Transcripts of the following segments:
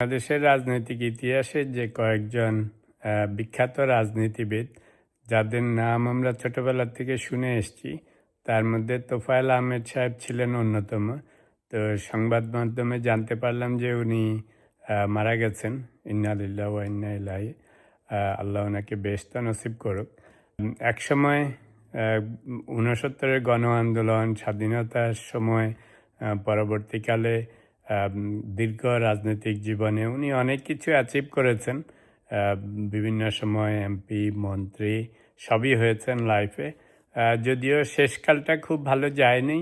বাংলাদেশের রাজনৈতিক ইতিহাসে যে কয়েকজন বিখ্যাত রাজনীতিবিদ যাদের নাম আমরা ছোটবেলা থেকে শুনে এসেছি, তার মধ্যে তোফায়েল আহমেদ সাহেব ছিলেন অন্যতম। তো সংবাদ মাধ্যমে জানতে পারলাম যে উনি মারা গেছেন। ইন্না লিল্লাহি ওয়া ইন্না ইলাইহি। আল্লাহ ওনাকে বেহেশত নসিব করুক। একসময় 69-এর গণ আন্দোলন, স্বাধীনতার সময়, পরবর্তীকালে দীর্ঘ রাজনৈতিক জীবনে উনি অনেক কিছু অ্যাচিভ করেছেন। বিভিন্ন সময় এমপি, মন্ত্রী সবই হয়েছেন লাইফে। যদিও শেষকালটা খুব ভালো যায়নি,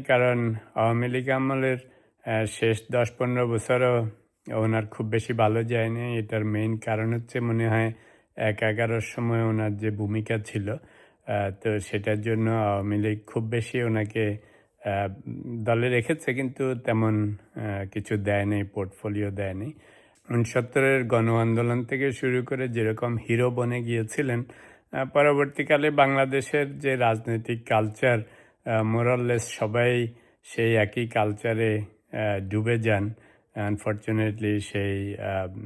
কারণ আওয়ামী লীগ আমলের শেষ 10-15 বছরও ওনার খুব বেশি ভালো যায়নি। এটার মেইন কারণ হচ্ছে মনে হয় 11-11 সময় ওনার যে ভূমিকা ছিল, তো সেটার জন্য আওয়ামী লীগ খুব বেশি ওনাকে দলে রেখেছে, কিন্তু তেমন কিছু দেয়নি, পোর্টফোলিও দেয়নি। 69-এর গণ আন্দোলন থেকে শুরু করে যেরকম হিরো বনে গিয়েছিলেন, পরবর্তীকালে বাংলাদেশের যে রাজনৈতিক কালচার, মোরাললেস সবাই সেই একই কালচারে ডুবে যান। আনফর্চুনেটলি সেই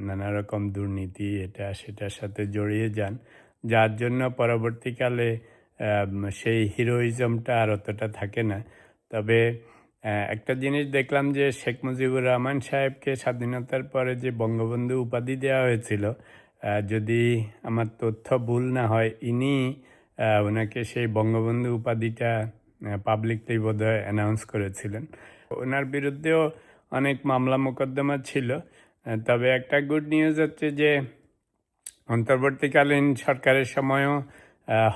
নানা রকম দুর্নীতি এটা সেটার সাথে জড়িয়ে যান, যার জন্য পরবর্তীকালে সেই হিরোইজমটা আর অতটা থাকে না। তবে একটা জিনিস দেখলাম যে শেখ মুজিবুর রহমান সাহেবকে স্বাধীনতার পরে যে বঙ্গবন্ধু উপাধি দেওয়া হয়েছিল, যদি আমার তথ্য ভুল না হয়, ইনি ওনাকে সেই বঙ্গবন্ধু উপাধিটা পাবলিকলি বোধহয় অ্যানাউন্স করেছিলেন। ওনার বিরুদ্ধেও অনেক মামলা মোকদ্দমা ছিল। তবে একটা গুড নিউজ হচ্ছে যে অন্তর্বর্তীকালীন সরকারের সময়ও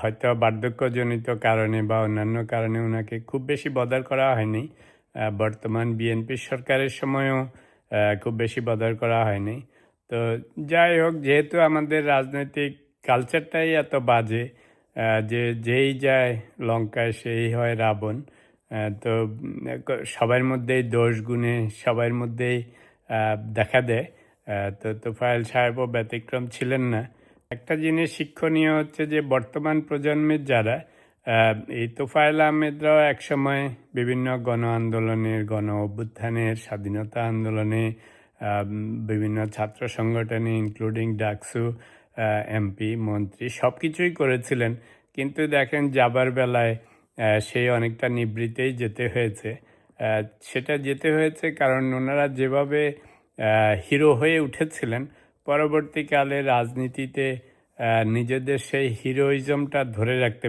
হয়তো বার্ধক্যজনিত কারণে বা অন্যান্য কারণে ওনাকে খুব বেশি বদার করা হয়নি। বর্তমান বিএনপি সরকারের সময়ও খুব বেশি বদার করা হয়নি। তো যাই হোক, যেহেতু আমাদের রাজনৈতিক কালচারটাই এত বাজে যে যেই যায় লঙ্কায় সেই হয় রাবণ, তো সবার মধ্যেই দোষ গুণে সবার মধ্যেই দেখা দেয়। তো তোফায়েল সাহেবও ব্যতিক্রম ছিলেন না। একটা জিনিস শিক্ষণীয় হচ্ছে যে বর্তমান প্রজন্মের যারা, এই তোফায়েল আহমেদরাও একসময় বিভিন্ন গণ আন্দোলনের, গণ অভ্যুত্থানের, স্বাধীনতা আন্দোলনে, বিভিন্ন ছাত্র সংগঠনে ইনক্লুডিং ডাকসু, এমপি, মন্ত্রী সব কিছুই করেছিলেন। কিন্তু দেখেন যাবার বেলায় সেই অনেকটা নিবৃত্তেই যেতে হয়েছে। সেটা যেতে হয়েছে কারণ ওনারা যেভাবে হিরো হয়ে উঠেছিলেন, পরবর্তীকালে রাজনীতিতে নিজেদের সেই হিরোইজমটা ধরে রাখতে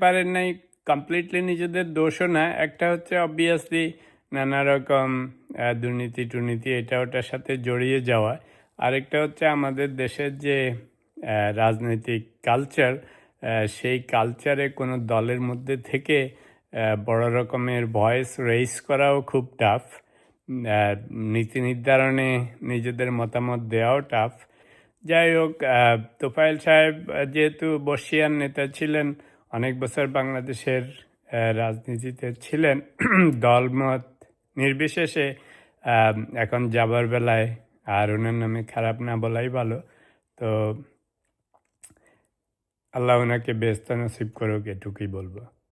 পারেন নাই। কমপ্লিটলি নিজেদের দোষও না। একটা হচ্ছে অবভিয়াসলি নানা রকম দুর্নীতি টুর্নীতি এটা ওটার সাথে জড়িয়ে যাওয়া। আরেকটা হচ্ছে আমাদের দেশের যে রাজনৈতিক কালচার, সেই কালচারে কোনো দলের মধ্যে থেকে বড় রকমের ভয়েস রেইজ করাও খুব টাফ। নীতি নির্ধারণে নিজেদের মতামত দেওয়াও টাফ। যাই হোক, তোফায়েল সাহেব যেহেতু বর্ষিয়ান নেতা ছিলেন, অনেক বছর বাংলাদেশের রাজনীতিতে ছিলেন, দলমত নির্বিশেষে এখন যাবার বেলায় আর ওনার নামে খারাপ না বলাই ভালো। তো আল্লাহ ওনাকে বেহেশত নসিব করুক, এটুকুই বলবো।